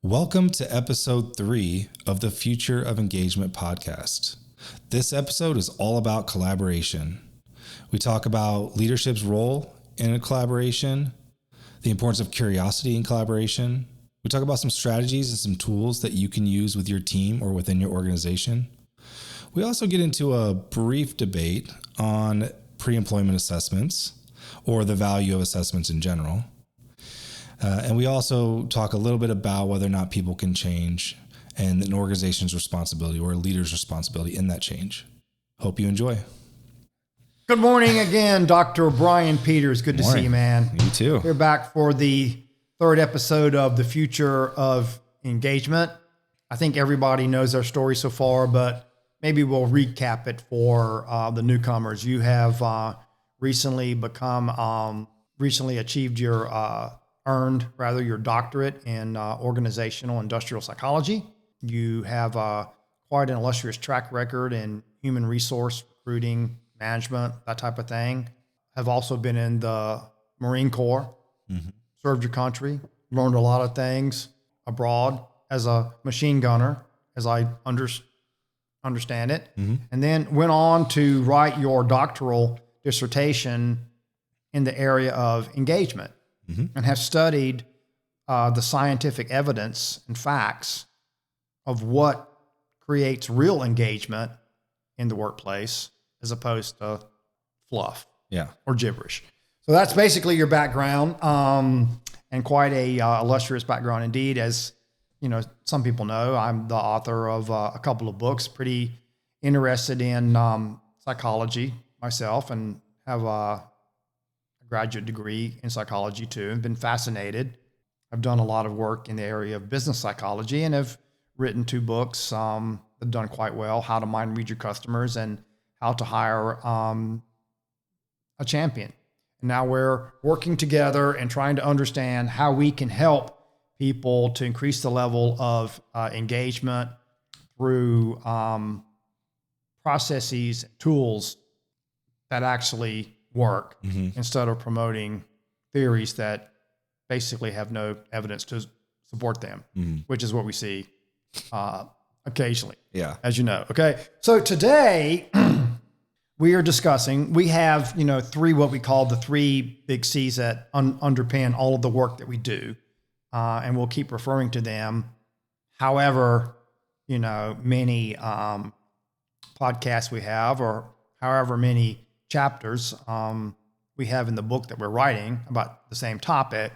Welcome to episode 3 of the Future of Engagement podcast. This episode is all about collaboration. We talk about leadership's role in a collaboration, the importance of curiosity in collaboration. We talk about some strategies and some tools that you can use with your team or within your organization. We also get into a brief debate on pre-employment assessments or the value of assessments in general. And we also talk a little bit about whether or not people can change and an organization's responsibility or a leader's responsibility in that change. Hope you enjoy. Good morning again, Dr. Brian Peters. Good to see you, man. You too. We're back for the third episode of the Future of Engagement. I think everybody knows our story so far, but maybe we'll recap it for the newcomers. You have recently achieved your your doctorate in organizational industrial psychology. You have quite an illustrious track record in human resource recruiting, management, that type of thing. Have also been in the Marine Corps, served your country, learned a lot of things abroad as a machine gunner, as I understand it, and then went on to write your doctoral dissertation in the area of engagement. And have studied the scientific evidence and facts of what creates real engagement in the workplace as opposed to fluff or gibberish. So that's basically your background, and quite a illustrious background indeed. As you know, some people know, I'm the author of a couple of books, pretty interested in psychology myself, and have a graduate degree in psychology too, and been fascinated. I've done a lot of work in the area of business psychology and have written 2 books that have done quite well: How to Mind Read Your Customers and How to Hire a Champion. And now we're working together and trying to understand how we can help people to increase the level of engagement through processes, tools that actually work, instead of promoting theories that basically have no evidence to support them, which is what we see occasionally, as you know. Okay, so today we are discussing, we have, 3, what we call the 3 big C's that underpin all of the work that we do, and we'll keep referring to them. However, many podcasts we have, or however many chapters we have in the book that we're writing about the same topic,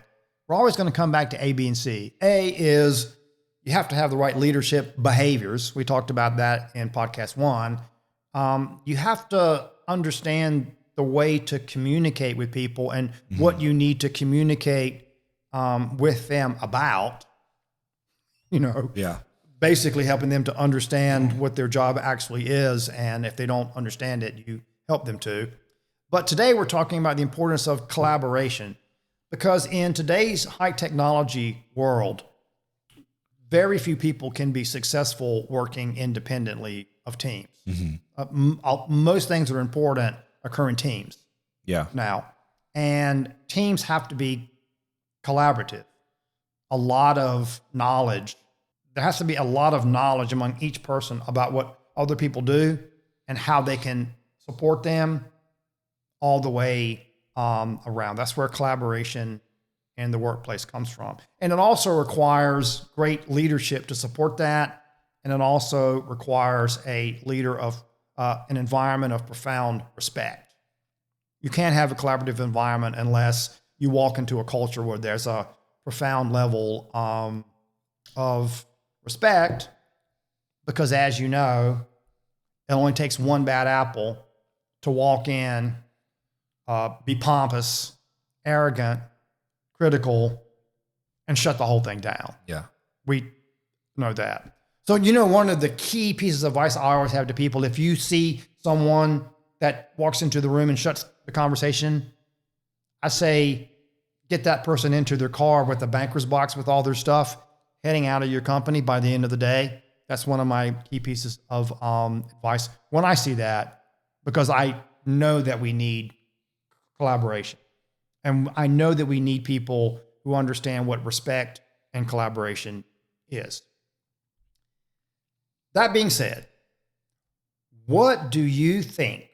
we're always going to come back to A, B, and C. A is you have to have the right leadership behaviors. We talked about that in podcast 1. You have to understand the way to communicate with people and what you need to communicate with them about, basically helping them to understand what their job actually is. And if they don't understand it, you help them to. But today we're talking about the importance of collaboration, because in today's high technology world, very few people can be successful working independently of teams. Most things that are important occur in teams now, and teams have to be collaborative. A lot of knowledge. There has to be a lot of knowledge among each person about what other people do and how they can support them all the way around. That's where collaboration in the workplace comes from. And it also requires great leadership to support that. And it also requires a leader of an environment of profound respect. You can't have a collaborative environment unless you walk into a culture where there's a profound level of respect, because as you know, it only takes one bad apple to walk in, be pompous, arrogant, critical, and shut the whole thing down. We know that. So, one of the key pieces of advice I always have to people, if you see someone that walks into the room and shuts the conversation, I say, get that person into their car with a banker's box with all their stuff, heading out of your company by the end of the day. That's one of my key pieces of advice when I see that, because I know that we need collaboration. And I know that we need people who understand what respect and collaboration is. That being said, what do you think,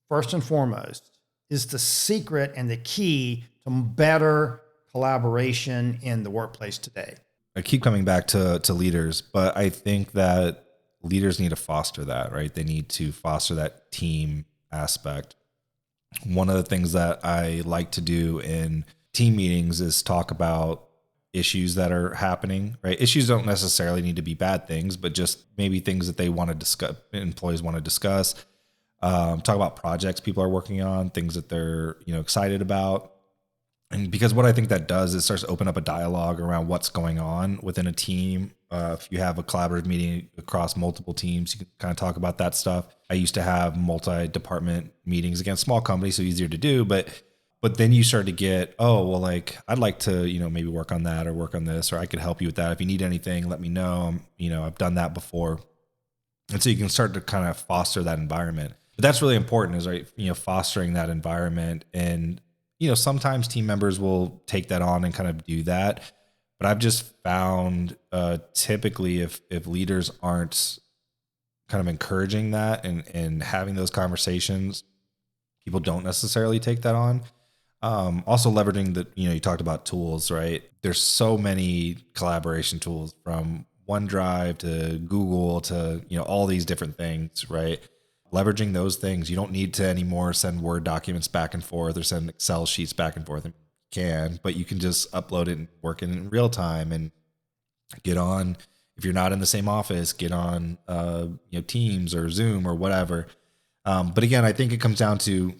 first and foremost, is the secret and the key to better collaboration in the workplace today? I keep coming back to leaders, but I think that leaders need to foster that, right? They need to foster that team aspect. One of the things that I like to do in team meetings is talk about issues that are happening, right? Issues don't necessarily need to be bad things, but just maybe things that they want to discuss, employees want to discuss. Talk about projects people are working on, things that they're, excited about. And because what I think that does is starts to open up a dialogue around what's going on within a team. If you have a collaborative meeting across multiple teams, you can kind of talk about that stuff. I used to have multi-department meetings against small companies, so easier to do, but then you start to get, I'd like to, maybe work on that or work on this, or I could help you with that. If you need anything, let me know. I've done that before. And so you can start to kind of foster that environment. But that's really important is, right, fostering that environment. And, sometimes team members will take that on and kind of do that. But I've just found typically if leaders aren't kind of encouraging that and having those conversations, people don't necessarily take that on. Also leveraging the, you talked about tools, right? There's so many collaboration tools from OneDrive to Google to, all these different things, right? Leveraging those things. You don't need to anymore send Word documents back and forth or send Excel sheets back and forth. You can, but you can just upload it and work in real time and get on. If you're not in the same office, get on, Teams or Zoom or whatever. But again, I think it comes down to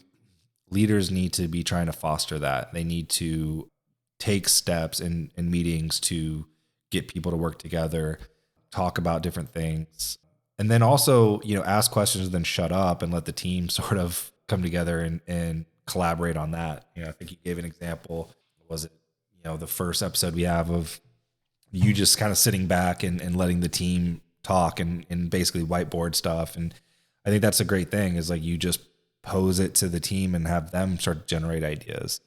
leaders need to be trying to foster that. They need to take steps in meetings to get people to work together, talk about different things, and then also, ask questions and then shut up and let the team sort of come together and collaborate on that. I think you gave an example. Was it, the first episode we have of you just kind of sitting back and letting the team talk and basically whiteboard stuff. And I think that's a great thing is like you just pose it to the team and have them start to generate ideas.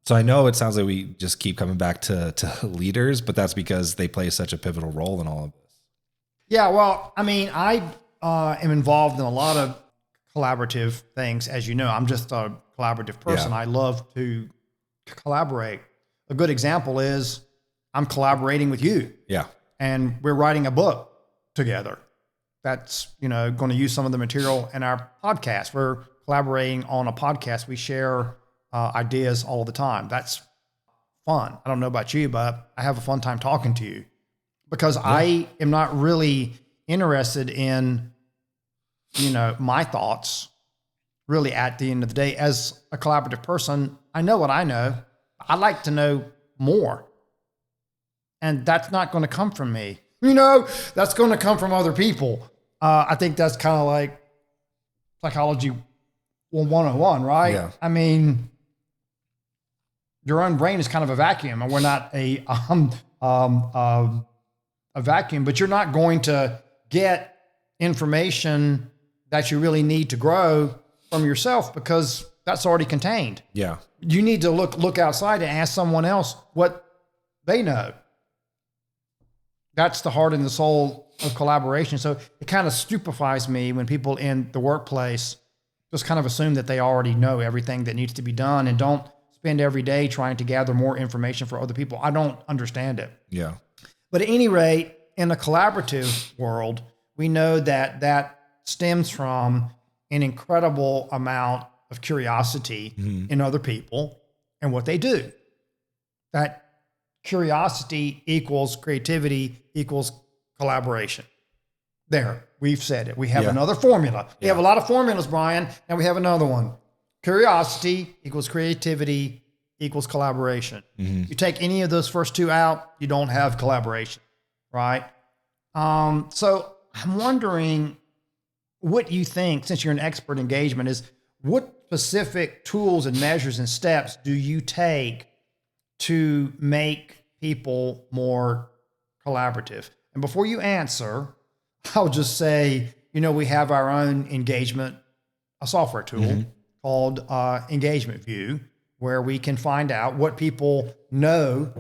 So I know it sounds like we just keep coming back to leaders, but that's because they play such a pivotal role in all of this. Yeah, well, I mean, I am involved in a lot of collaborative things. As you know, I'm just a collaborative person. Yeah. I love to collaborate. A good example is I'm collaborating with you. Yeah. And we're writing a book together. That's, going to use some of the material in our podcast. We're collaborating on a podcast. We share ideas all the time. That's fun. I don't know about you, but I have a fun time talking to you because I am not really interested in, my thoughts really at the end of the day. As a collaborative person, I know what I know. I'd like to know more. And that's not going to come from me. That's going to come from other people. I think that's kind of like psychology 101, right? Yeah. I mean, your own brain is kind of a vacuum, and we're not a vacuum, but you're not going to get information that you really need to grow from yourself because that's already contained. Yeah. You need to look outside and ask someone else what they know. That's the heart and the soul of collaboration. So it kind of stupefies me when people in the workplace just kind of assume that they already know everything that needs to be done and don't spend every day trying to gather more information for other people. I don't understand it. Yeah. But at any rate, in a collaborative world, we know that stems from an incredible amount of curiosity in other people and what they do. That curiosity equals creativity equals collaboration. There, we've said it. We have another formula. We have a lot of formulas, Brian, and we have another one. Curiosity equals creativity equals collaboration. You take any of those first two out, you don't have collaboration, right? So I'm wondering what you think, since you're an expert in engagement, is what specific tools and measures and steps do you take to make people more collaborative? And before you answer, I'll just say, we have our own engagement, a software tool called Engagement View, where we can find out what people know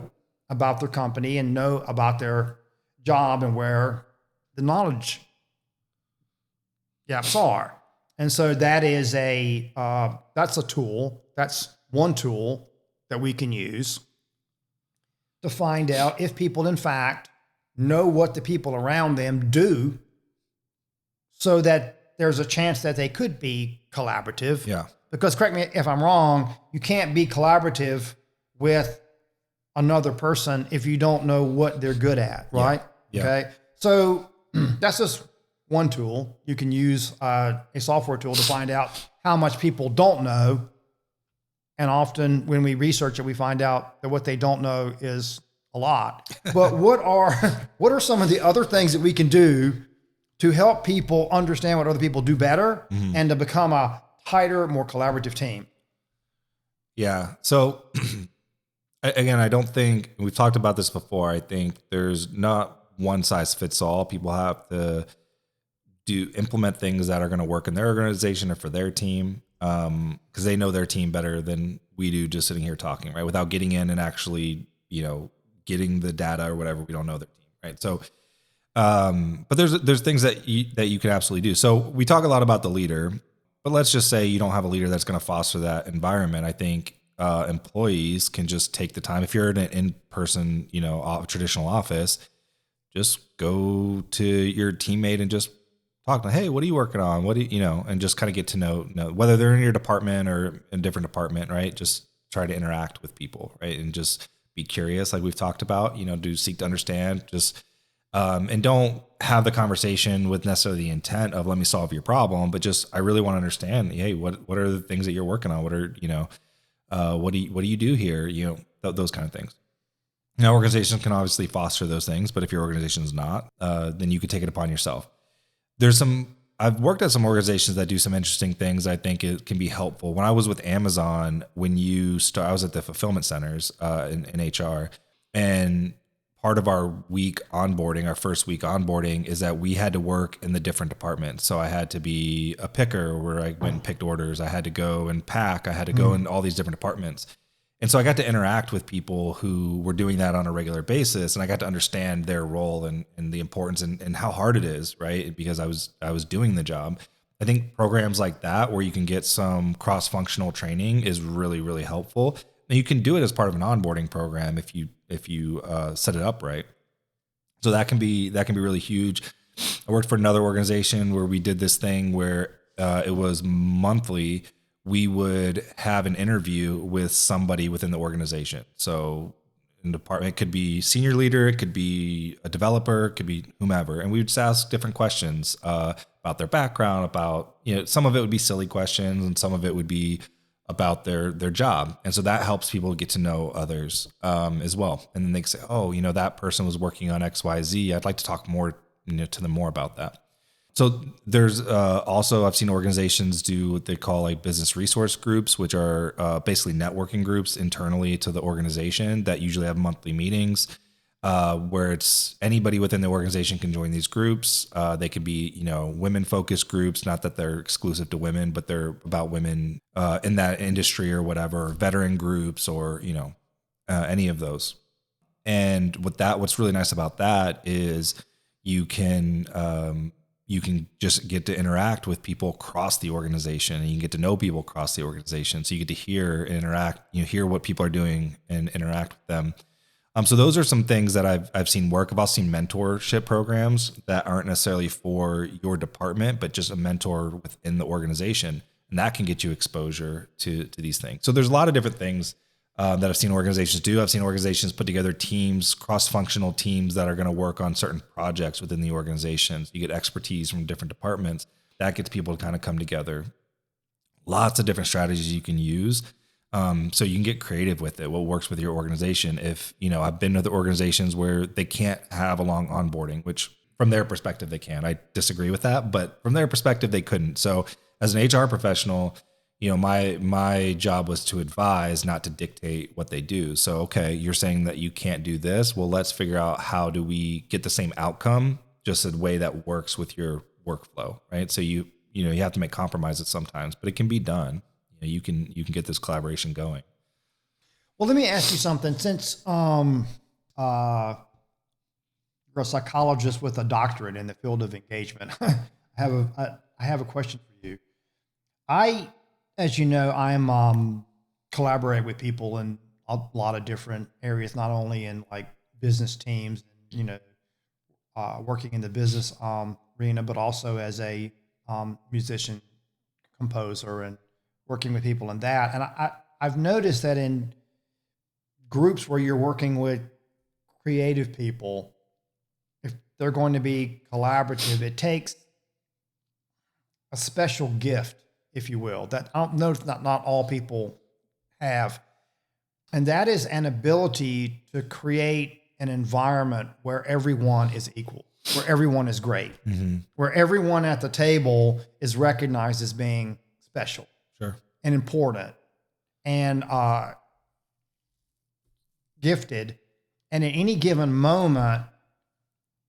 about their company and know about their job and where the knowledge gaps are. And so that is that's a tool. That's one tool that we can use to find out if people, in fact, know what the people around them do, so that there's a chance that they could be collaborative. Yeah. Because correct me if I'm wrong, you can't be collaborative with another person if you don't know what they're good at, right? Yeah. Okay. So that's just one tool. You can use a software tool to find out how much people don't know. And often when we research it, we find out that what they don't know is a lot. But what are some of the other things that we can do to help people understand what other people do better and to become a tighter, more collaborative team? Yeah. So again, I don't think we've talked about this before. I think there's not one size fits all. People have to implement things that are going to work in their organization or for their team, because they know their team better than we do just sitting here talking, right? Without getting in and actually, getting the data or whatever, we don't know their team, right? So, but there's things that you can absolutely do. So we talk a lot about the leader, but let's just say you don't have a leader that's going to foster that environment. I think employees can just take the time. If you're in an in-person, traditional office, just go to your teammate and just talk to them. Hey, what are you working on? What do you, and just kind of get to know whether they're in your department or in a different department, right? Just try to interact with people, right? And just be curious, like we've talked about, do seek to understand, just, and don't have the conversation with necessarily the intent of let me solve your problem, but just, I really want to understand, hey, what are the things that you're working on? What are, what do you do here? Those kind of things. Now, organizations can obviously foster those things, but if your organization is not, then you could take it upon yourself. I've worked at some organizations that do some interesting things. I think it can be helpful. When I was with Amazon, I was at the fulfillment centers in HR, and part of our first week onboarding is that we had to work in the different departments. So I had to be a picker where I went and picked orders. I had to go and pack. I had to go in all these different departments. And so I got to interact with people who were doing that on a regular basis, and I got to understand their role and the importance and how hard it is, right? Because I was doing the job. I think programs like that where you can get some cross-functional training is really, really helpful. And you can do it as part of an onboarding program if you set it up right. So that can be really huge. I worked for another organization where we did this thing where it was monthly. We would have an interview with somebody within the organization. So in the department, it could be senior leader, it could be a developer, it could be whomever. And we would just ask different questions about their background, about, some of it would be silly questions and some of it would be about their job. And so that helps people get to know others as well. And then they say, oh, that person was working on X, Y, Z. I'd like to talk more to them more about that. So there's also, I've seen organizations do what they call like business resource groups, which are basically networking groups internally to the organization that usually have monthly meetings where it's anybody within the organization can join these groups. They could be, women focused groups, not that they're exclusive to women, but they're about women in that industry or whatever, veteran groups or, any of those. And what's really nice about that is you can just get to interact with people across the organization, and you can get to know people across the organization. So you get to hear and interact, hear what people are doing and interact with them. So those are some things that I've seen work. I've also seen mentorship programs that aren't necessarily for your department, but just a mentor within the organization. And that can get you exposure to these things. So there's a lot of different things that I've seen organizations do. I've seen organizations put together teams, cross-functional teams that are going to work on certain projects within the organizations. You get expertise from different departments. That gets people to kind of come together. Lots of different strategies you can use. So you can get creative with it. What works with your organization? If, I've been to the organizations where they can't have a long onboarding, which from their perspective, they can. I disagree with that, but from their perspective, they couldn't. So as an HR professional, my job was to advise, not to dictate what they do. So, okay, you're saying that you can't do this. Well, let's figure out how do we get the same outcome, just a way that works with your workflow, right? So you have to make compromises sometimes, but it can be done. You can get this collaboration going. Well, let me ask you something. Since you're a psychologist with a doctorate in the field of engagement. I have a question for you. As you know, I'm collaborate with people in a lot of different areas, not only in like business teams, working in the business arena, but also as a musician, composer, and working with people in that. And I've noticed that in groups where you're working with creative people, if they're going to be collaborative, it takes a special gift, if you will, that I don't know if not all people have. And that is an ability to create an environment where everyone is equal, where everyone is great, where everyone at the table is recognized as being special, Sure, and important, and gifted. And at any given moment,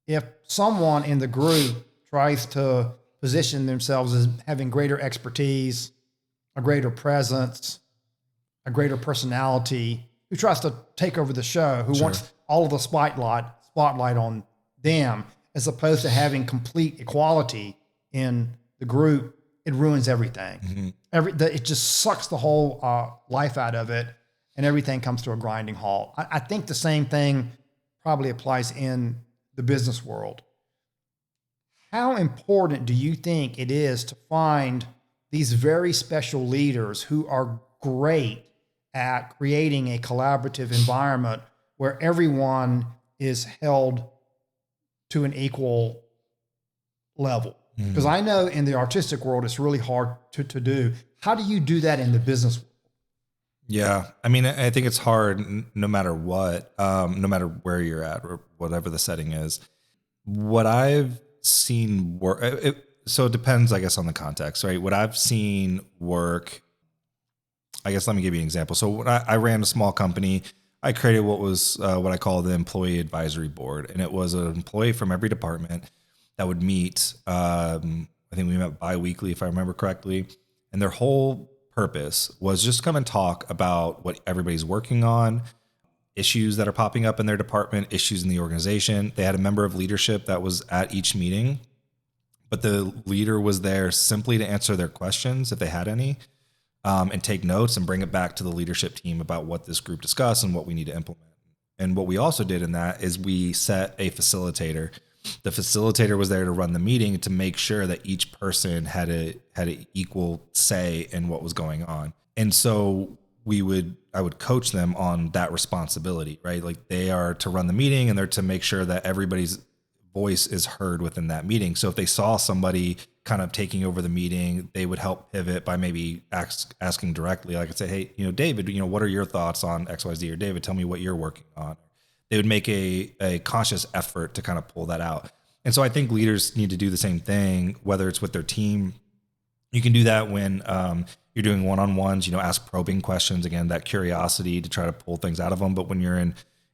if someone in the group tries to position themselves as having greater expertise, a greater presence, a greater personality, who tries to take over the show, who wants all of the spotlight on them, as opposed to having complete equality in the group, it ruins everything. It just sucks the whole life out of it, and everything comes to a grinding halt. I think the same thing probably applies in the business world. How important do you think it is to find these very special leaders who are great at creating a collaborative environment where everyone is held to an equal level? Because I know in the artistic world, it's really hard to do. How do you do that in the business world? Yeah. I mean, I think it's hard no matter what, no matter where you're at or whatever the setting is. What I've seen work, so it depends, I guess, on the context, right? What I've seen work, I guess, let me give you an example. So when I ran a small company, I created what was what I call the employee advisory board. And it was an employee from every department that would meet. I think we met bi-weekly, if I remember correctly. And their whole purpose was just come and talk about what everybody's working on, issues that are popping up in their department, issues in the organization. They had a member of leadership that was at each meeting, but the leader was there simply to answer their questions if they had any, and take notes and bring it back to the leadership team about what this group discussed and what we need to implement. And what we also did in that is we set a facilitator. The facilitator was there to run the meeting to make sure that each person had an equal say in what was going on. And so I would coach them on that responsibility, right? Like, they are to run the meeting and they're to make sure that everybody's voice is heard within that meeting. So if they saw somebody kind of taking over the meeting, they would help pivot by maybe asking directly. Like, I'd say, hey, David, what are your thoughts on XYZ? Or David, tell me what you're working on. They would make a conscious effort to kind of pull that out. And so I think leaders need to do the same thing, whether it's with their team. You can do that when you're doing one-on-ones, ask probing questions, again, that curiosity to try to pull things out of them. But when you're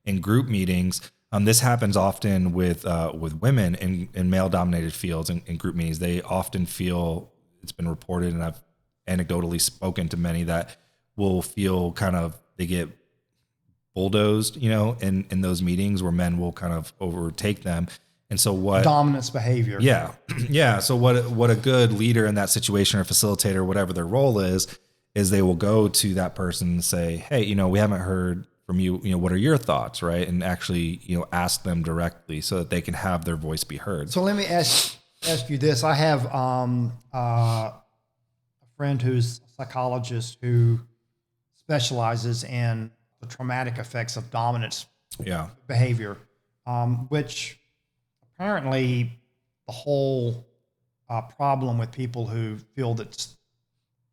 in group meetings, this happens often with women in male-dominated fields in group meetings. They often feel, it's been reported, and I've anecdotally spoken to many, that will feel kind of, they get bulldozed, in those meetings where men will kind of overtake them. And so what dominance behavior. Yeah. Yeah. So what a good leader in that situation, or facilitator, whatever their role is they will go to that person and say, hey, we haven't heard from you, what are your thoughts? Right. And actually, ask them directly so that they can have their voice be heard. So let me ask you this. I have a friend who's a psychologist who specializes in the traumatic effects of dominance behavior, which apparently the whole problem with people who feel that it's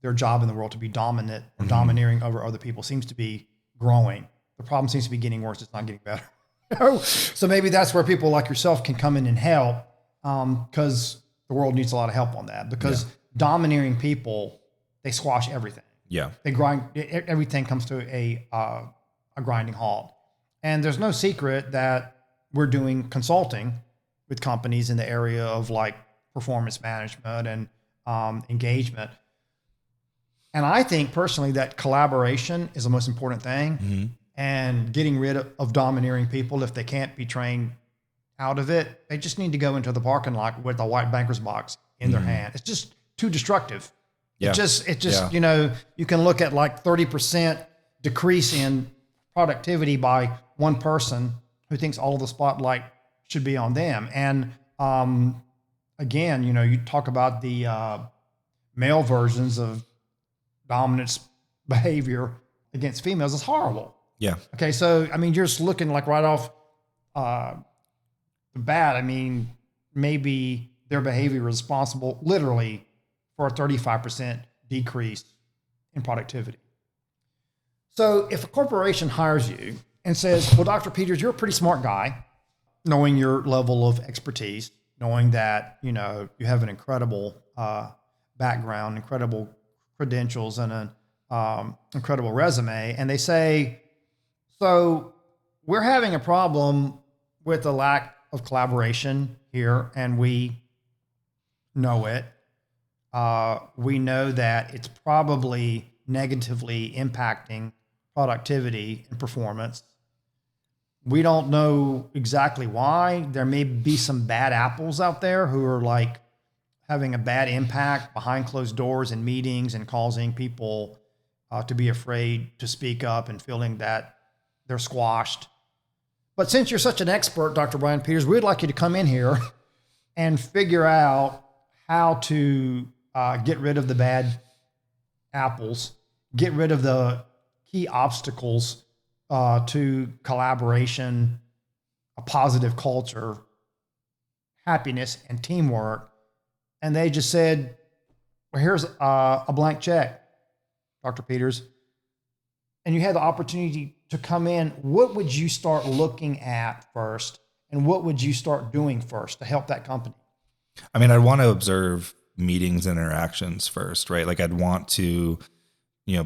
their job in the world to be dominant or domineering over other people seems to be growing. The problem seems to be getting worse. It's not getting better. So maybe that's where people like yourself can come in and help, because the world needs a lot of help on that, because domineering people, they squash everything. Yeah. They grind, everything comes to a grinding halt. And there's no secret that we're doing consulting with companies in the area of like performance management and engagement. And I think personally that collaboration is the most important thing. and getting rid of domineering people if they can't be trained out of it. They just need to go into the parking lot with a white banker's box in their hand. It's just too destructive. Yeah. It just, you can look at like 30% decrease in productivity by one person who thinks all of the spotlight should be on them. And again, you talk about the male versions of dominance behavior against females. It's horrible. Yeah. Okay. So, I mean, you're just looking like right off the bat. I mean, maybe their behavior is responsible literally for a 35% decrease in productivity. So if a corporation hires you and says, well, Dr. Peters, you're a pretty smart guy, knowing your level of expertise, knowing that, you have an incredible background, incredible credentials, and an incredible resume. And they say, so we're having a problem with the lack of collaboration here, and we know it. We know that it's probably negatively impacting productivity and performance. We don't know exactly why. There may be some bad apples out there who are like having a bad impact behind closed doors in meetings and causing people to be afraid to speak up and feeling that they're squashed. But since you're such an expert, Dr. Brian Peters, we'd like you to come in here and figure out how to get rid of the bad apples, get rid of the key obstacles to collaboration, a positive culture, happiness, and teamwork. And they just said, well, here's a blank check, Dr. Peters. And you had the opportunity to come in. What would you start looking at first? And what would you start doing first to help that company? I mean, I'd want to observe meetings and interactions first, right? Like I'd want to,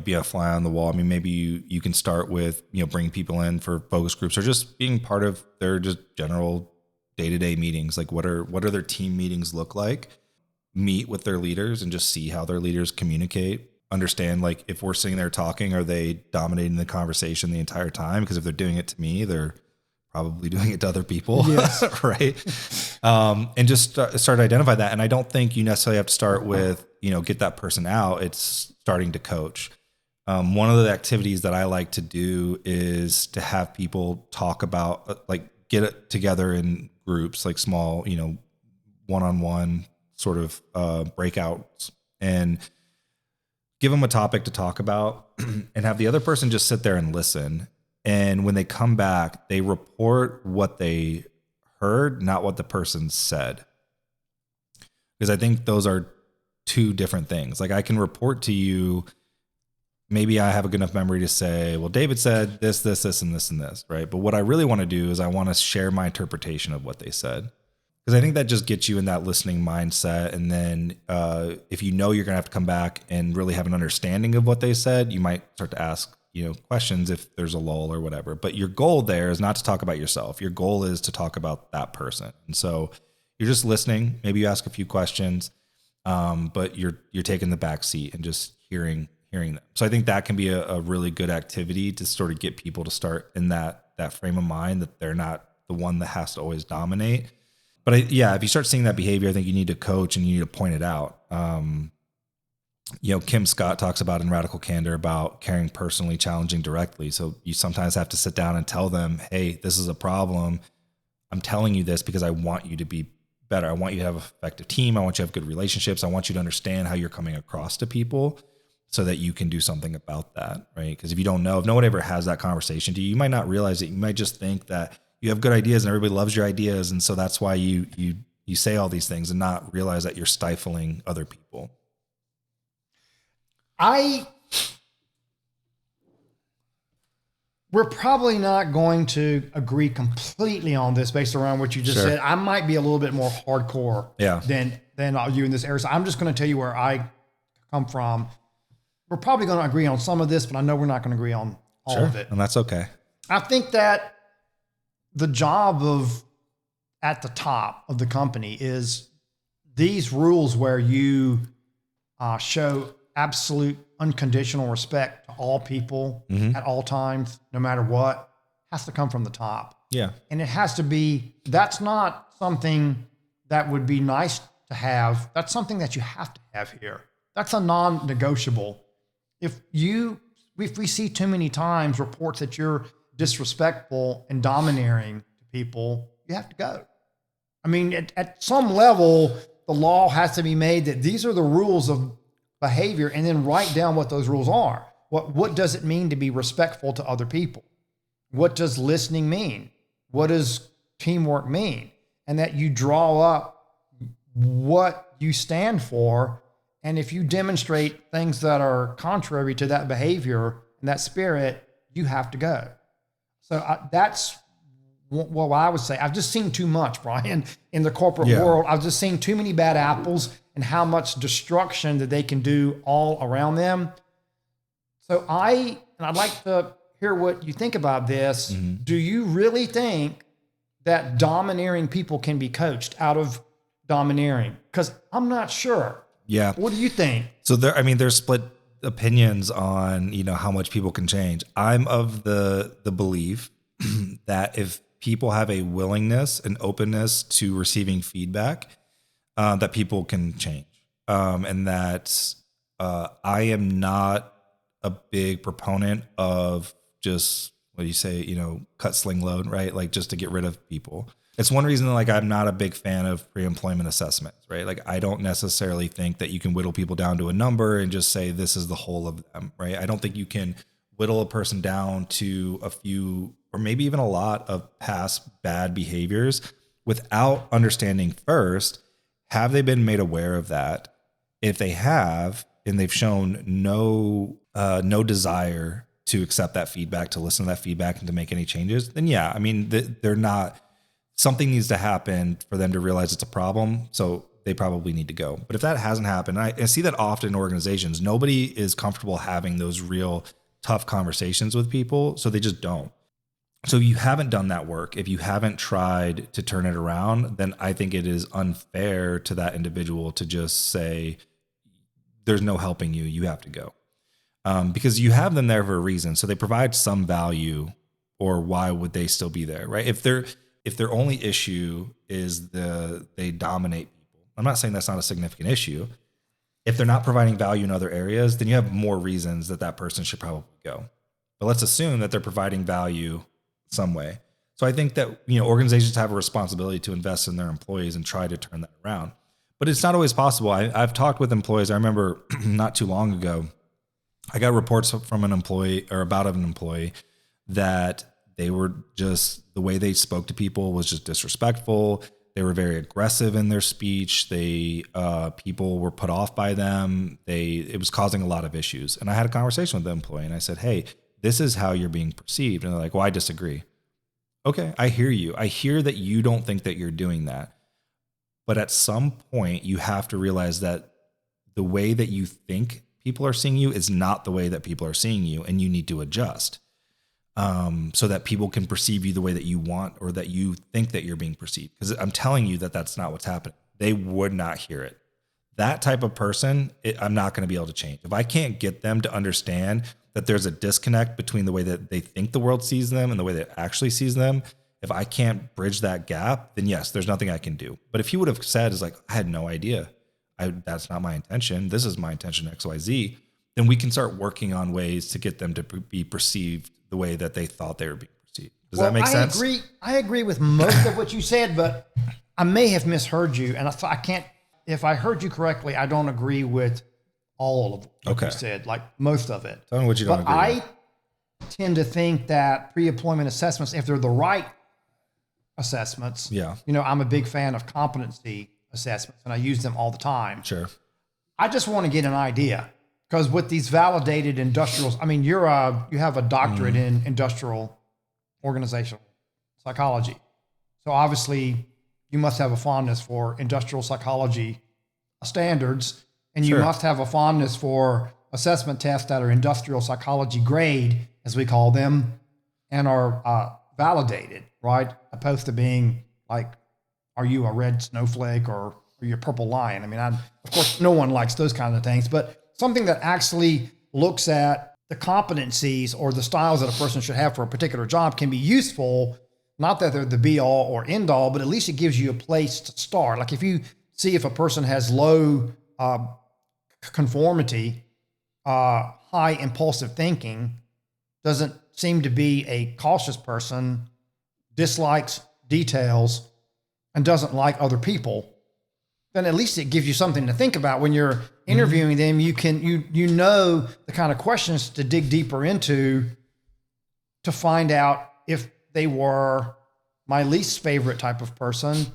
be a fly on the wall. I mean, maybe you can start with, bring people in for focus groups or just being part of their just general day-to-day meetings. Like what are their team meetings look like? Meet with their leaders and just see how their leaders communicate. Understand, like if we're sitting there talking, are they dominating the conversation the entire time? Because if they're doing it to me, they're probably doing it to other people. Yes. Right. And just start to identify that. And I don't think you necessarily have to start with, get that person out. It's starting to coach. One of the activities that I like to do is to have people talk about, like get it together in groups, like small, one-on-one sort of breakouts, and give them a topic to talk about and have the other person just sit there and listen. And when they come back, they report what they heard, not what the person said. Because I think those are two different things. Like I can report to you, maybe I have a good enough memory to say, well, David said this, this, this, and this, and this, right? But what I really want to do is I want to share my interpretation of what they said. Because I think that just gets you in that listening mindset. And then if you're going to have to come back and really have an understanding of what they said, you might start to ask, questions if there's a lull or whatever. But your goal there is not to talk about yourself. Your goal is to talk about that person. And so you're just listening. Maybe you ask a few questions, but you're taking the back seat and just hearing them. So I think that can be a really good activity to sort of get people to start in that frame of mind that they're not the one that has to always dominate. But if you start seeing that behavior, I think you need to coach and you need to point it out. Kim Scott talks about in Radical Candor about caring personally, challenging directly. So you sometimes have to sit down and tell them, hey, this is a problem. I'm telling you this because I want you to be better. I want you to have an effective team. I want you to have good relationships. I want you to understand how you're coming across to people so that you can do something about that, right? Because if you don't know, if no one ever has that conversation to you, you might not realize it. You might just think that you have good ideas and everybody loves your ideas. And so that's why you say all these things and not realize that you're stifling other people. We're probably not going to agree completely on this based around what you just said. I might be a little bit more hardcore than you in this area. So I'm just going to tell you where I come from. We're probably going to agree on some of this, but I know we're not going to agree on all of it. And that's okay. I think that the job at the top of the company is these rules where you show absolute unconditional respect to all people at all times, no matter what, has to come from the top. Yeah. And it has to be, that's not something that would be nice to have. That's something that you have to have here. That's a non-negotiable. If we see too many times reports that you're disrespectful and domineering to people, you have to go. I mean, at some level, the law has to be made that these are the rules of behavior, and then write down what those rules are. What does it mean to be respectful to other people? What does listening mean? What does teamwork mean? And that you draw up what you stand for. And if you demonstrate things that are contrary to that behavior and that spirit, you have to go. So that's what I would say. I've just seen too much, Brian, in the corporate world. I've just seen too many bad apples and how much destruction that they can do all around them. So I'd like to hear what you think about this. Mm-hmm. Do you really think that domineering people can be coached out of domineering? Because I'm not sure. Yeah. What do you think? So there's split opinions on, how much people can change. I'm of the belief that if people have a willingness and openness to receiving feedback, that people can change. And that I am not a big proponent of just, what do you say, cut, sling, load, right? Like just to get rid of people. It's one reason I'm not a big fan of pre-employment assessments, right? Like I don't necessarily think that you can whittle people down to a number and just say this is the whole of them, right? I don't think you can whittle a person down to a few or maybe even a lot of past bad behaviors without understanding first, have they been made aware of that? If they have, and they've shown no desire to accept that feedback, to listen to that feedback and to make any changes, then yeah, I mean, they're not, something needs to happen for them to realize it's a problem. So they probably need to go. But if that hasn't happened, I see that often in organizations, nobody is comfortable having those real tough conversations with people. So they just don't. So if you haven't done that work, if you haven't tried to turn it around, then I think it is unfair to that individual to just say, there's no helping you, you have to go. Because you have them there for a reason. So they provide some value, or why would they still be there, right? If their only issue is they dominate people, I'm not saying that's not a significant issue. If they're not providing value in other areas, then you have more reasons that person should probably go. But let's assume that they're providing value some way. So I think that, organizations have a responsibility to invest in their employees and try to turn that around. But it's not always possible. I've talked with employees. I remember not too long ago, I got reports from an employee or about an employee that they were just, the way they spoke to people was just disrespectful. They were very aggressive in their speech. People were put off by them. It was causing a lot of issues. And I had a conversation with the employee and I said, hey, this is how you're being perceived. And they're like, well, I disagree. Okay, I hear you. I hear that you don't think that you're doing that. But at some point, you have to realize that the way that you think people are seeing you is not the way that people are seeing you, and you need to adjust so that people can perceive you the way that you want or that you think that you're being perceived. Because I'm telling you that that's not what's happening. They would not hear it. That type of person, I'm not going to be able to change. If I can't get them to understand that there's a disconnect between the way that they think the world sees them and the way that it actually sees them, if I can't bridge that gap, then yes, there's nothing I can do. But if he would have said, I had no idea. That's not my intention. This is my intention, XYZ. Then we can start working on ways to get them to be perceived the way that they thought they were being perceived. Does that make sense? I agree with most of what you said, but I may have misheard you. And I can't, if I heard you correctly, I don't agree with all of what you said, like most of it. Tell me what you don't agree with. I tend to think that pre-employment assessments, if they're the right assessments, I'm a big fan of competency assessments and I use them all the time. Sure. I just want to get an idea, because with these validated industrials, I mean, you have a doctorate in industrial organizational psychology. So obviously you must have a fondness for industrial psychology standards, and you must have a fondness for assessment tests that are industrial psychology grade, as we call them, and are validated, right? Opposed to being like, are you a red snowflake or are you a purple lion? I mean, of course, no one likes those kinds of things, but something that actually looks at the competencies or the styles that a person should have for a particular job can be useful. Not that they're the be all or end all, but at least it gives you a place to start. Like if you see if a person has low conformity, high impulsive thinking, doesn't seem to be a cautious person, dislikes details, and doesn't like other people, then at least it gives you something to think about when you're interviewing them. You know the kind of questions to dig deeper into to find out if they were my least favorite type of person,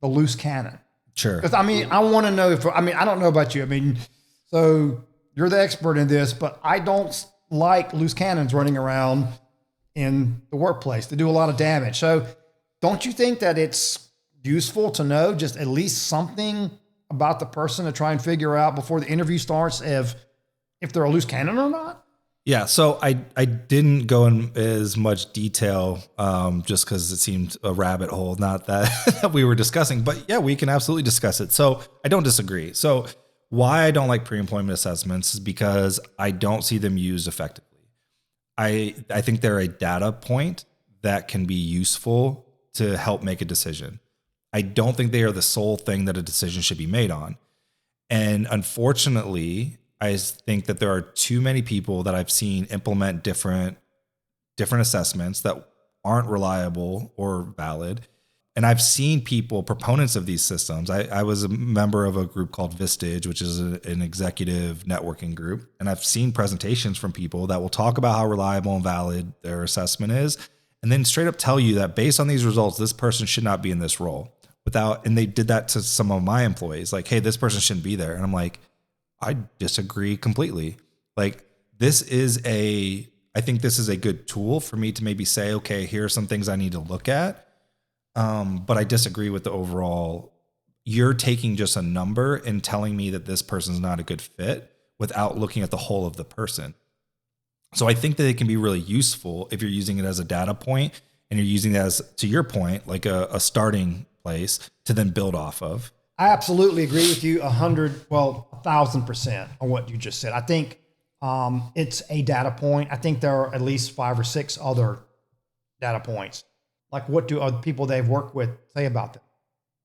the loose cannon. Sure. Because I want to know I don't know about you. So you're the expert in this, but I don't like loose cannons running around in the workplace. They do a lot of damage. So don't you think that it's useful to know just at least something about the person to try and figure out before the interview starts if they're a loose cannon or not? Yeah. So I didn't go in as much detail just because it seemed a rabbit hole, not that we were discussing, but yeah, we can absolutely discuss it. So I don't disagree. So why I don't like pre-employment assessments is because I don't see them used effectively. I think they're a data point that can be useful to help make a decision. I don't think they are the sole thing that a decision should be made on. And unfortunately, I think that there are too many people that I've seen implement different assessments that aren't reliable or valid. And I've seen people, proponents of these systems. I was a member of a group called Vistage, which is an executive networking group. And I've seen presentations from people that will talk about how reliable and valid their assessment is, and then straight up tell you that based on these results, this person should not be in this role. And they did that to some of my employees, like, hey, this person shouldn't be there. And I'm like, I disagree completely. Like, I think this is a good tool for me to maybe say, okay, here are some things I need to look at. But I disagree with the overall, you're taking just a number and telling me that this person's not a good fit without looking at the whole of the person. So I think that it can be really useful if you're using it as a data point and you're using it as, to your point, like a starting place to then build off of. I absolutely agree with you 1,000% on what you just said. I think it's a data point. I think there are at least 5 or 6 other data points. Like, what do other people they've worked with say about them?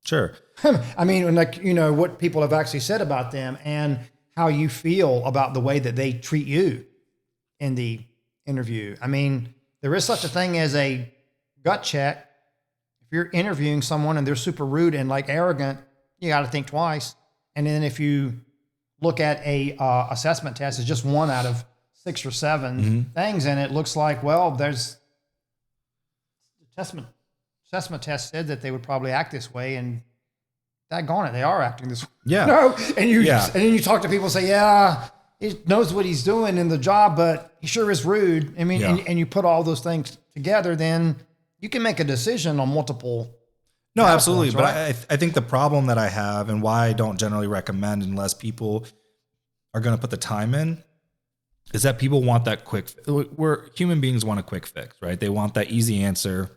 Sure. What people have actually said about them and how you feel about the way that they treat you in the interview. There is such a thing as a gut check. If you're interviewing someone and they're super rude and like arrogant, you got to think twice. And then if you look at a assessment test, it's just 1 out of 6 or 7 things, and it looks like, well, there's assessment test said that they would probably act this way, and daggone it, they are acting this way. Yeah. And then you talk to people and say, yeah, he knows what he's doing in the job, but he sure is rude. And you put all those things together, then you can make a decision on multiple. No, absolutely. Points, right? But I think the problem that I have and why I don't generally recommend unless people are going to put the time in is that people want that quick. Human beings want a quick fix, right? They want that easy answer.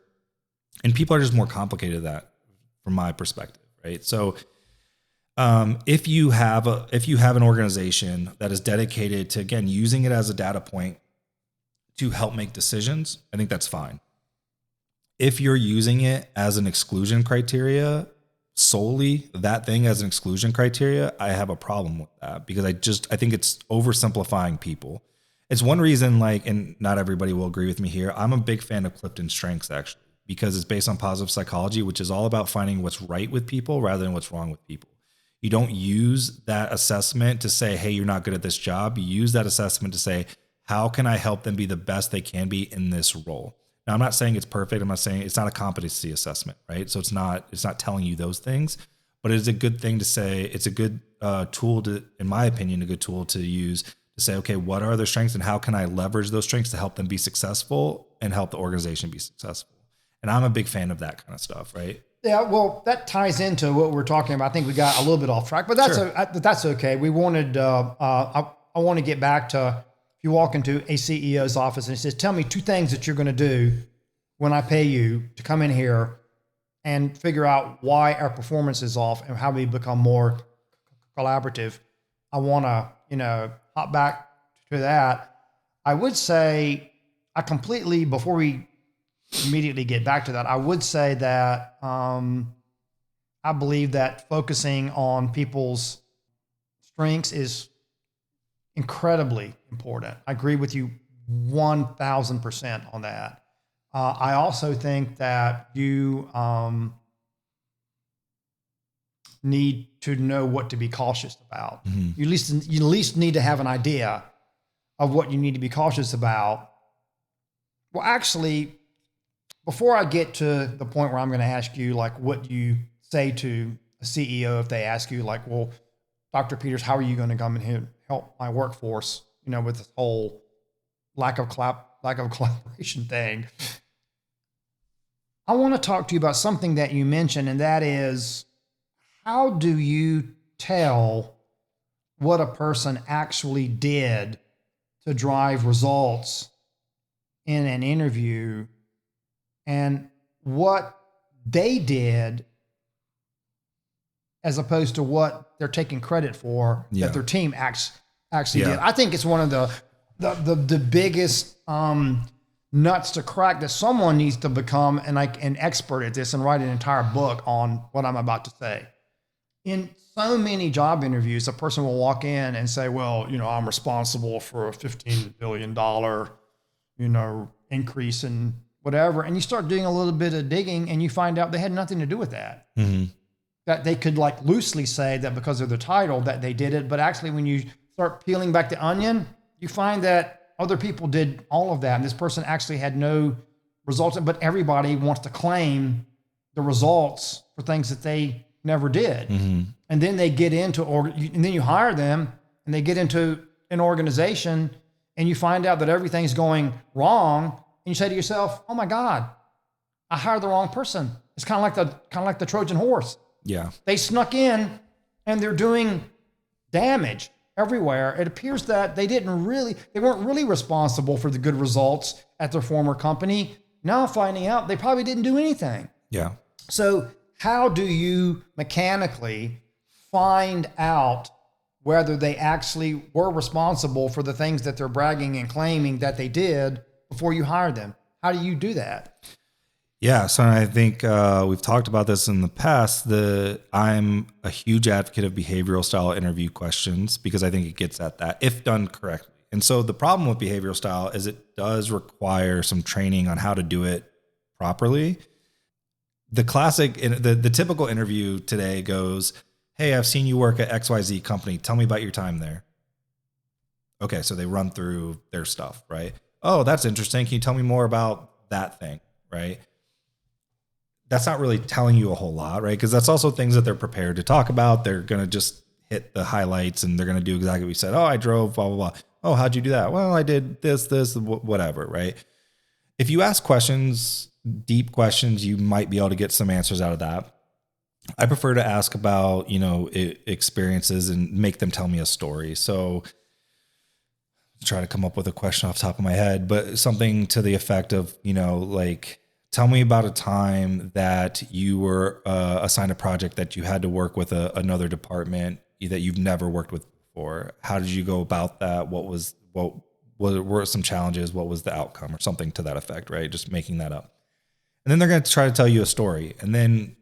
And people are just more complicated than that from my perspective, right? So if you have an organization that is dedicated to, again, using it as a data point to help make decisions, I think that's fine. If you're using it as an exclusion criteria, solely that thing as an exclusion criteria, I have a problem with that because I think it's oversimplifying people. It's one reason, and not everybody will agree with me here, I'm a big fan of Clifton's Strengths, actually, because it's based on positive psychology, which is all about finding what's right with people rather than what's wrong with people. You don't use that assessment to say, hey, you're not good at this job. You use that assessment to say, how can I help them be the best they can be in this role? Now, I'm not saying it's perfect. I'm not saying it's not a competency assessment, right? So it's not telling you those things, but it's a good thing to say. It's a good tool to, in my opinion, a good tool to use to say, okay, what are their strengths and how can I leverage those strengths to help them be successful and help the organization be successful? And I'm a big fan of that kind of stuff, right? Yeah, well, that ties into what we're talking about. I think we got a little bit off track, but that's okay. We wanted, I want to get back to, if you walk into a CEO's office and he says, tell me 2 things that you're going to do when I pay you to come in here and figure out why our performance is off and how we become more collaborative. I want to, hop back to that, I would say before we immediately get back to that, I would say that I believe that focusing on people's strengths is incredibly important. I agree with you 1,000% on that. I also think that you need to know what to be cautious about. You at least need to have an idea of what you need to be cautious about. Well, actually, before I get to the point where I'm going to ask you, like, what you say to a CEO if they ask you, like, well, Dr. Peters, how are you going to come in here and help my workforce, with this whole lack of collaboration thing? I want to talk to you about something that you mentioned, and that is, how do you tell what a person actually did to drive results in an interview and what they did as opposed to what they're taking credit for that their team actually did? I think it's one of the biggest nuts to crack, that someone needs to become an expert at this and write an entire book on what I'm about to say. In so many job interviews, a person will walk in and say, well, I'm responsible for a $15 billion, increase in whatever. And you start doing a little bit of digging and you find out they had nothing to do with that. That they could loosely say that because of the title that they did it. But actually, when you start peeling back the onion, you find that other people did all of that. And this person actually had no results, but everybody wants to claim the results for things that they never did. And then they get into, and then you hire them and they get into an organization and you find out that everything's going wrong. And you say to yourself, oh my God, I hired the wrong person. It's kind of like the Trojan horse. Yeah. They snuck in and they're doing damage everywhere. It appears that they weren't really responsible for the good results at their former company. Now finding out they probably didn't do anything. Yeah. So how do you mechanically find out whether they actually were responsible for the things that they're bragging and claiming that they did before you hire them? How do you do that? Yeah. So I think we've talked about this in the past. I'm a huge advocate of behavioral style interview questions because I think it gets at that if done correctly. And so the problem with behavioral style is it does require some training on how to do it properly. The classic, the typical interview today goes, hey, I've seen you work at XYZ company. Tell me about your time there. Okay, so they run through their stuff, right? Oh, that's interesting. Can you tell me more about that thing, right? That's not really telling you a whole lot, right? Because that's also things that they're prepared to talk about. They're going to just hit the highlights and they're going to do exactly what we said. Oh, I drove, blah, blah, blah. Oh, how'd you do that? Well, I did this, whatever, right? If you ask questions, deep questions, you might be able to get some answers out of that. I prefer to ask about, experiences and make them tell me a story. So try to come up with a question off the top of my head, but something to the effect of, tell me about a time that you were assigned a project that you had to work with another department that you've never worked with before. How did you go about that? What were some challenges? What was the outcome, or something to that effect, right? Just making that up. And then they're going to try to tell you a story. And then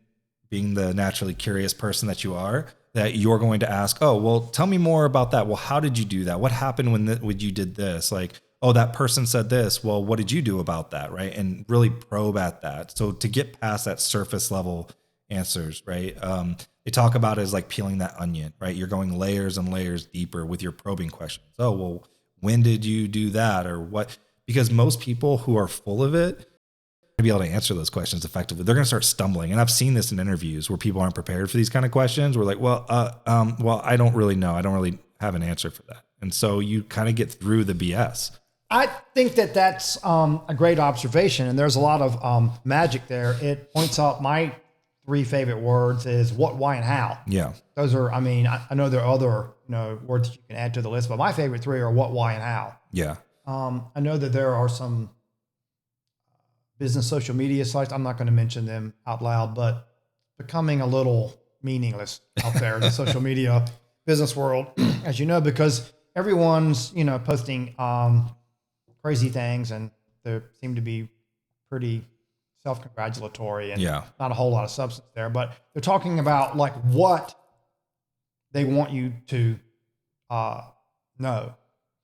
being the naturally curious person that you are, that you're going to ask, oh, well, tell me more about that. Well, how did you do that? What happened when you did this? Oh, that person said this. Well, what did you do about that? Right. And really probe at that. So to get past that surface level answers, right. They talk about it as like peeling that onion, right? You're going layers and layers deeper with your probing questions. Oh, well, when did you do that, or what? Because most people who are full of it to be able to answer those questions effectively, they're going to start stumbling. And I've seen this in interviews where people aren't prepared for these kind of questions. We're like, well, I don't really know. I don't really have an answer for that. And so you kind of get through the BS. I think that's a great observation, and there's a lot of magic there. It points out my three favorite words is what, why, and how. Yeah. Those are, I know there are other words that you can add to the list, but my favorite three are what, why, and how. Yeah. I know that there are some business social media sites, I'm not going to mention them out loud, but becoming a little meaningless out there in the social media business world, as you know, because everyone's, posting crazy things, and they seem to be pretty self-congratulatory and not a whole lot of substance there, but they're talking about like what they want you to know.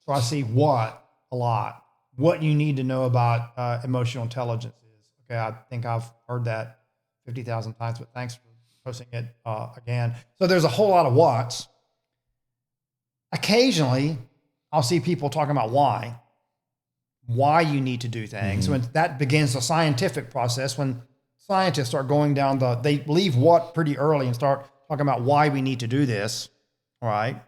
So I see what a lot. What you need to know about emotional intelligence is. Okay, I think I've heard that 50,000 times, but thanks for posting it again. So there's a whole lot of what's. Occasionally, I'll see people talking about why you need to do things. When that begins the scientific process, when scientists start going down they leave what pretty early and start talking about why we need to do this, all right?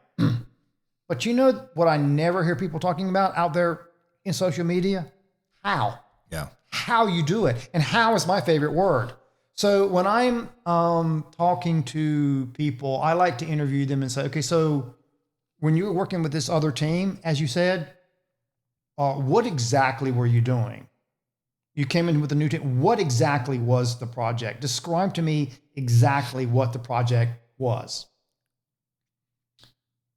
But you know what I never hear people talking about out there in social media? How. Yeah. How you do it. And how is my favorite word. So when I'm talking to people, I like to interview them and say, okay, so when you were working with this other team, as you said, what exactly were you doing? You came in with a new team. What exactly was the project? Describe to me exactly what the project was.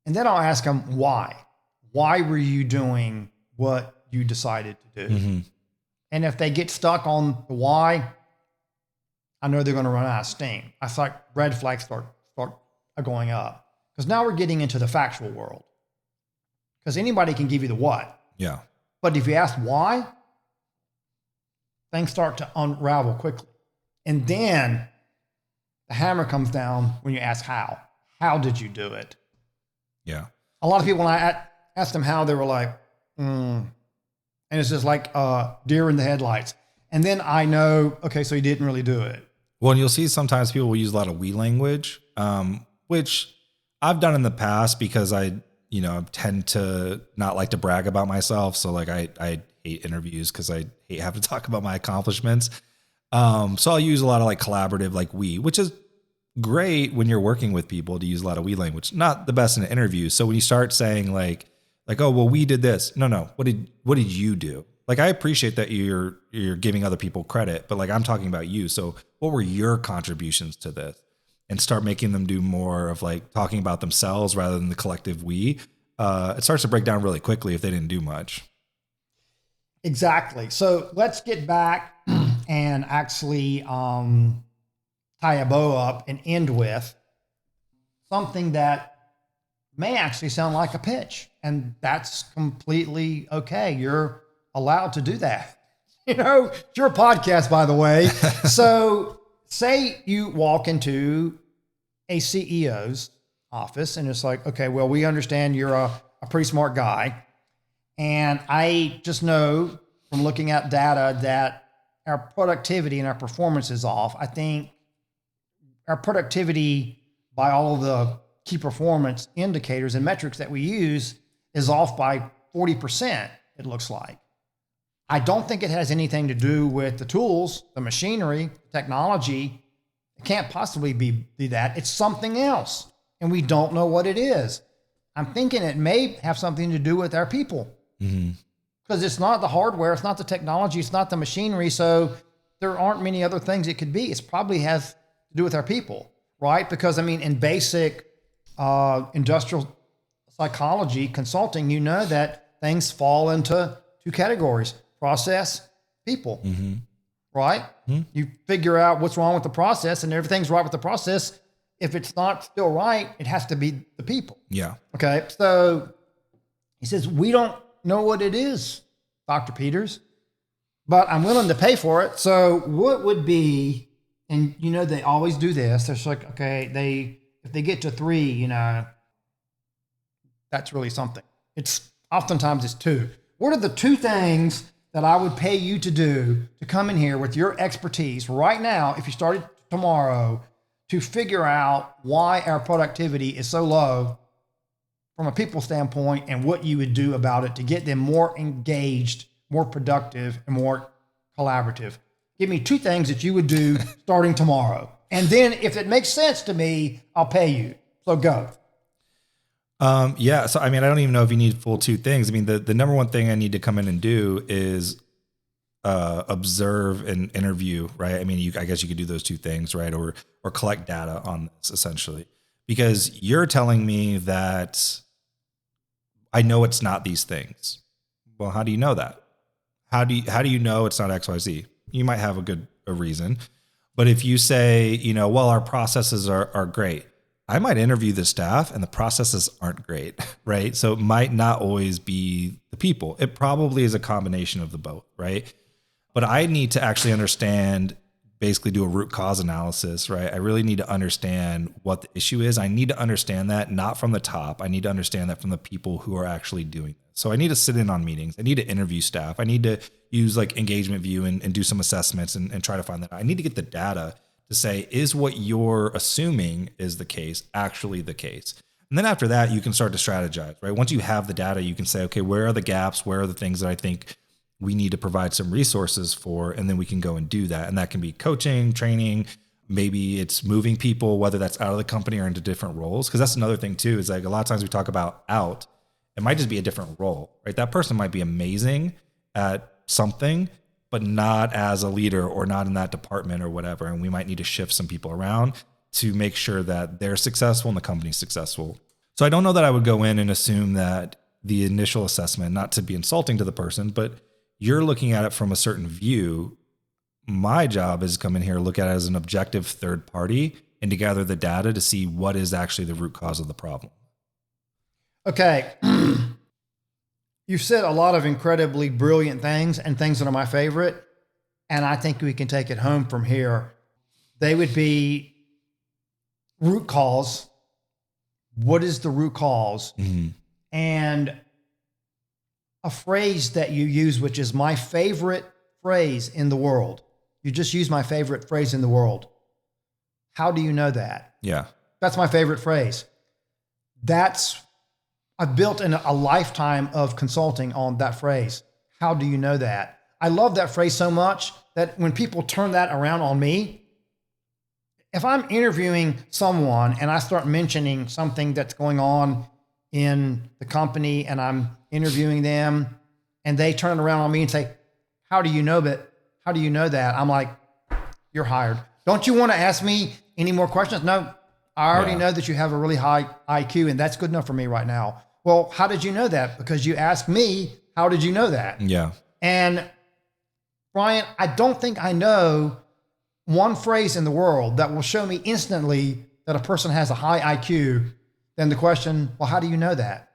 And then I'll ask them why. Why were you doing what you decided to do? And if they get stuck on the why, I know they're going to run out of steam. I thought red flags start going up. Because now we're getting into the factual world. Because anybody can give you the what. Yeah. But if you ask why, things start to unravel quickly. And then the hammer comes down when you ask how. How did you do it? Yeah. A lot of people, when I asked them how, they were like, And it's just like deer in the headlights. And then I know, okay, so he didn't really do it. Well, and you'll see sometimes people will use a lot of we language, which I've done in the past because I tend to not like to brag about myself. So like I hate interviews because I hate having to talk about my accomplishments. So I'll use a lot of like collaborative, like we, which is great when you're working with people to use a lot of we language, not the best in an interview. So when you start saying like, oh, well, we did this. No. What did you do? Like, I appreciate that you're giving other people credit, but like, I'm talking about you. So what were your contributions to this? And start making them do more of like talking about themselves rather than the collective we. It starts to break down really quickly if they didn't do much. Exactly. So let's get back and actually tie a bow up and end with something that may actually sound like a pitch. And that's completely okay. You're allowed to do that. It's your podcast, by the way. So say you walk into a CEO's office and it's like, okay, well, we understand you're a pretty smart guy. And I just know from looking at data that our productivity and our performance is off. I think our productivity by all of the key performance indicators and metrics that we use is off by 40%, it looks like. I don't think it has anything to do with the tools, the machinery, technology. It can't possibly be that. It's something else, and we don't know what it is. I'm thinking it may have something to do with our people. Because it's not the hardware, it's not the technology, it's not the machinery, so there aren't many other things it could be. It probably has to do with our people, right? Because, in basic industrial psychology consulting, you know that things fall into two categories: process, people, right? You figure out what's wrong with the process, and everything's right with the process. If it's not still right, it has to be the people. Yeah. Okay. So he says, we don't know what it is, Dr. Peters, but I'm willing to pay for it. So what would be, and they always do this. They're like, okay, if they get to 3, that's really something. Oftentimes it's 2. What are the 2 things that I would pay you to do to come in here with your expertise right now, if you started tomorrow, to figure out why our productivity is so low from a people standpoint and what you would do about it to get them more engaged, more productive, and more collaborative? Give me 2 things that you would do starting tomorrow. And then if it makes sense to me, I'll pay you. So go. Yeah. So, I don't even know if you need full 2 things. The number one thing I need to come in and do is observe and interview, right? I guess you could do those 2 things, right? Or collect data on this essentially, because you're telling me that I know it's not these things. Well, how do you know that? How do you know it's not XYZ? You might have a reason. But if you say, well, our processes are great, I might interview the staff and the processes aren't great, right? So it might not always be the people. It probably is a combination of the both, right? But I need to actually understand, basically do a root cause analysis, right? I really need to understand what the issue is. I need to understand that not from the top. I need to understand that from the people who are actually doing it. So I need to sit in on meetings. I need to interview staff. I need to use like engagement view and do some assessments and try to find that. I need to get the data to say, is what you're assuming is the case actually the case? And then after that, you can start to strategize, right? Once you have the data, you can say, okay, where are the gaps? Where are the things that I think we need to provide some resources for? And then we can go and do that. And that can be coaching, training. Maybe it's moving people, whether that's out of the company or into different roles. Because that's another thing too, is like a lot of times we talk about out. It might just be a different role, right? That person might be amazing at something, but not as a leader or not in that department or whatever. And we might need to shift some people around to make sure that they're successful and the company's successful. So I don't know that I would go in and assume that the initial assessment, not to be insulting to the person, but you're looking at it from a certain view. My job is to come in here, look at it as an objective third party and to gather the data to see what is actually the root cause of the problem. Okay. You've said a lot of incredibly brilliant things and things that are my favorite. And I think we can take it home from here. They would be root cause. What is the root cause? Mm-hmm. And a phrase that you use, which is my favorite phrase in the world. You just use my favorite phrase in the world. How do you know that? Yeah. That's my favorite phrase. I've built in a lifetime of consulting on that phrase. How do you know that? I love that phrase so much that when people turn that around on me, if I'm interviewing someone and I start mentioning something that's going on in the company and I'm interviewing them and they turn it around on me and say, how do you know that? How do you know that? I'm like, you're hired. Don't you want to ask me any more questions? No, I already know that you have a really high IQ and that's good enough for me right now. Well, how did you know that? Because you asked me, how did you know that? Yeah. And Brian, I don't think I know one phrase in the world that will show me instantly that a person has a high IQ than the question, well, how do you know that?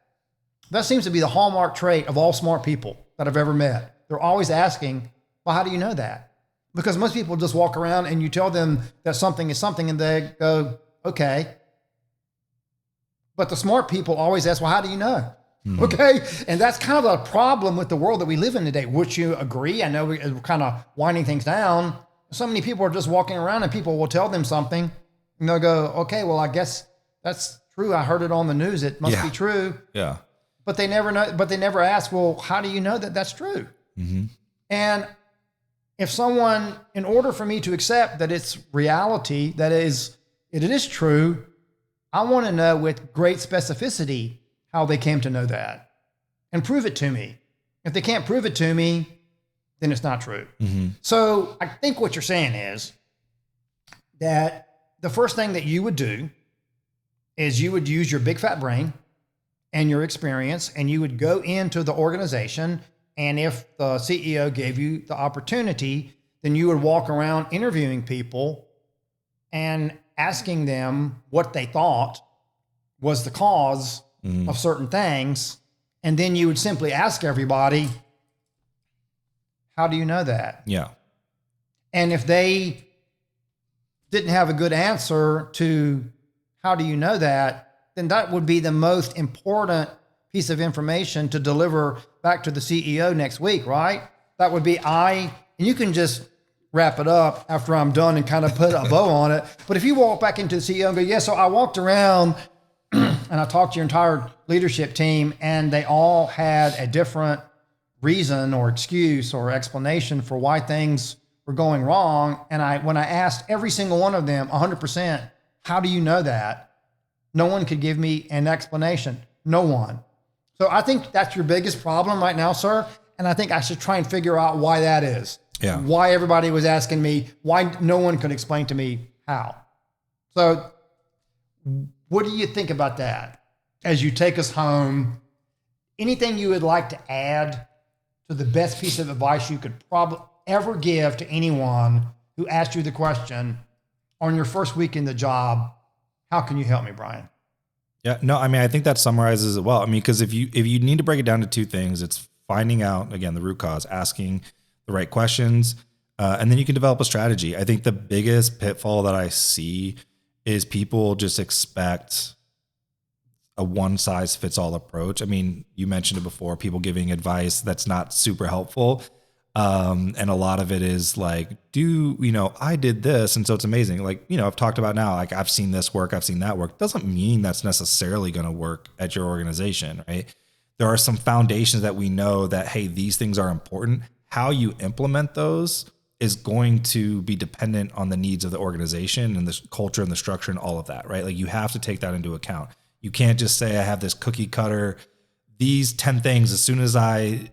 That seems to be the hallmark trait of all smart people that I've ever met. They're always asking, well, how do you know that? Because most people just walk around and you tell them that something is something and they go, okay. But the smart people always ask, well, how do you know? Mm-hmm. Okay. And that's kind of a problem with the world that we live in today. Would you agree? I know we're kind of winding things down. So many people are just walking around and people will tell them something and they'll go, okay, well, I guess that's true. I heard it on the news. It must be true. Yeah. But they never know, but they never ask, well, how do you know that that's true? Mm-hmm. And if someone, in order for me to accept that it's reality, that it is true, I want to know with great specificity how they came to know that and prove it to me. If they can't prove it to me, then it's not true. Mm-hmm. So I think what you're saying is that the first thing that you would do is you would use your big fat brain and your experience, and you would go into the organization. And if the CEO gave you the opportunity, then you would walk around interviewing people and asking them what they thought was the cause of certain things. And then you would simply ask everybody, how do you know that? Yeah. And if they didn't have a good answer to how do you know that, then that would be the most important piece of information to deliver back to the CEO next week, right? That would be and you can just wrap it up after I'm done and kind of put a bow on it. But if you walk back into the CEO and go, yeah, so I walked around and I talked to your entire leadership team and they all had a different reason or excuse or explanation for why things were going wrong. And when I asked every single one of them 100%, how do you know that? No one could give me an explanation. No one. So I think that's your biggest problem right now, sir. And I think I should try and figure out why that is. Yeah. Why everybody was asking me, why no one could explain to me how. So what do you think about that as you take us home? anything you would like to add to the best piece of advice you could probably ever give to anyone who asked you the question on your first week in the job, how can you help me, Brian? Yeah, no, I mean, I think that summarizes it well. I mean, because if you need to break it down to two things, it's finding out, again, the root cause, asking the right questions, and then you can develop a strategy. I think the biggest pitfall that I see is people just expect a one size fits all approach. I mean, you mentioned it before, people giving advice that's not super helpful. And a lot of it is like, I did this. And so it's amazing. Like, I've talked about now, like I've seen this work, I've seen that work. Doesn't mean that's necessarily going to work at your organization, right? There are some foundations that we know that, hey, these things are important. How you implement those is going to be dependent on the needs of the organization and the culture and the structure and all of that, right? Like you have to take that into account. You can't just say, I have this cookie cutter, these 10 things, as soon as I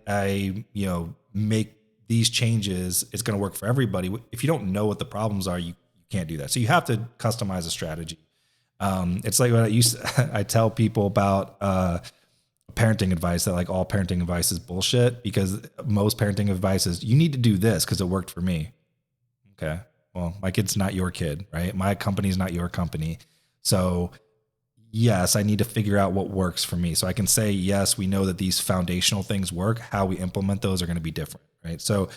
make these changes, it's going to work for everybody. If you don't know what the problems are, you can't do that. So you have to customize a strategy. It's like what I tell people about parenting advice, that like all parenting advice is bullshit, because most parenting advice is you need to do this because it worked for me. Okay. Well, my kid's not your kid, right? My company's not your company. So yes, I need to figure out what works for me. So I can say, yes, we know that these foundational things work. How we implement those are going to be different. Right. So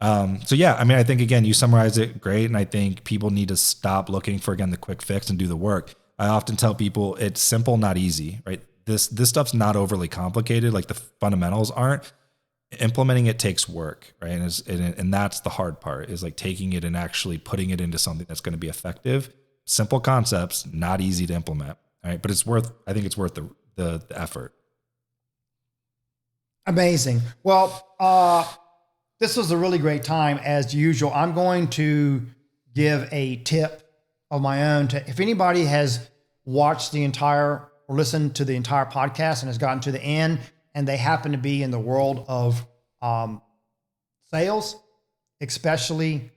yeah, I mean, I think, again, you summarized it great. And I think people need to stop looking for, again, the quick fix and do the work. I often tell people it's simple, not easy, right? This stuff's not overly complicated. Like the fundamentals aren't. Implementing it takes work, right? And that's the hard part, is like taking it and actually putting it into something that's going to be effective. Simple concepts, not easy to implement. Right. But I think it's worth the effort. Amazing. Well, this was a really great time as usual. I'm going to give a tip of my own if anybody has watched the entire or listened to the entire podcast and has gotten to the end and they happen to be in the world of sales, especially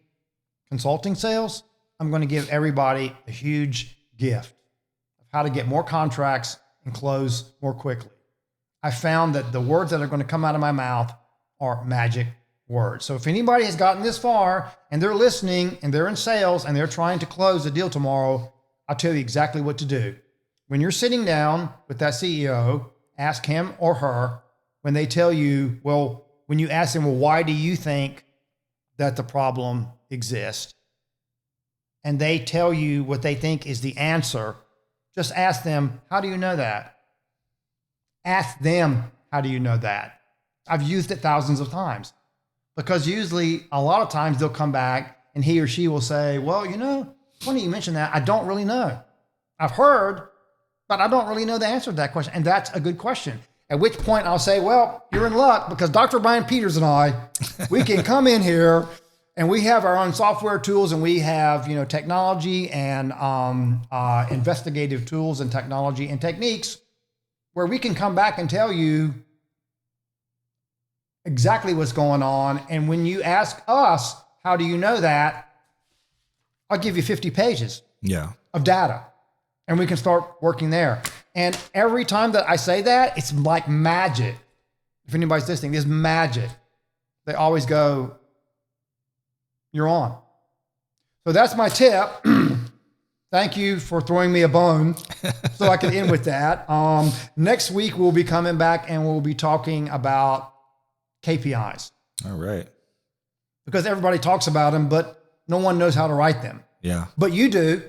consulting sales, I'm going to give everybody a huge gift. How to get more contracts and close more quickly. I found that the words that are going to come out of my mouth are magic words. So if anybody has gotten this far and they're listening and they're in sales and they're trying to close a deal tomorrow, I'll tell you exactly what to do. When you're sitting down with that CEO, ask him or her, when they tell you, when you ask them, why do you think that the problem exists? And they tell you what they think is the answer. Just ask them, how do you know that? Ask them, how do you know that? I've used it thousands of times, because usually a lot of times they'll come back and he or she will say, funny you mentioned that. I don't really know. I've heard, but I don't really know the answer to that question. And that's a good question. At which point I'll say, you're in luck, because Dr. Brian Peters and I, we can come in here and we have our own software tools, and we have, technology and investigative tools and technology and techniques where we can come back and tell you exactly what's going on. And when you ask us, how do you know that? I'll give you 50 pages of data, and we can start working there. And every time that I say that, it's like magic. If anybody's listening, it's magic. They always go, you're on. So that's my tip. Thank you for throwing me a bone so I can end with that. Next week, we'll be coming back and we'll be talking about KPIs. All right. Because everybody talks about them, but no one knows how to write them. Yeah. But you do.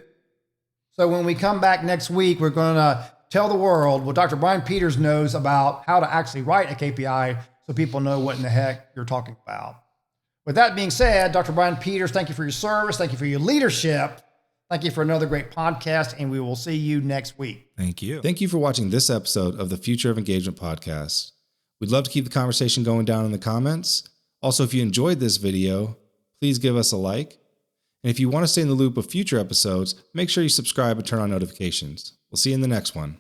So when we come back next week, we're going to tell the world what Dr. Brian Peters knows about how to actually write a KPI so people know what in the heck you're talking about. With that being said, Dr. Brian Peters, thank you for your service. Thank you for your leadership. Thank you for another great podcast, and we will see you next week. Thank you. Thank you for watching this episode of the Future of Engagement podcast. We'd love to keep the conversation going down in the comments. Also, if you enjoyed this video, please give us a like. And if you want to stay in the loop of future episodes, make sure you subscribe and turn on notifications. We'll see you in the next one.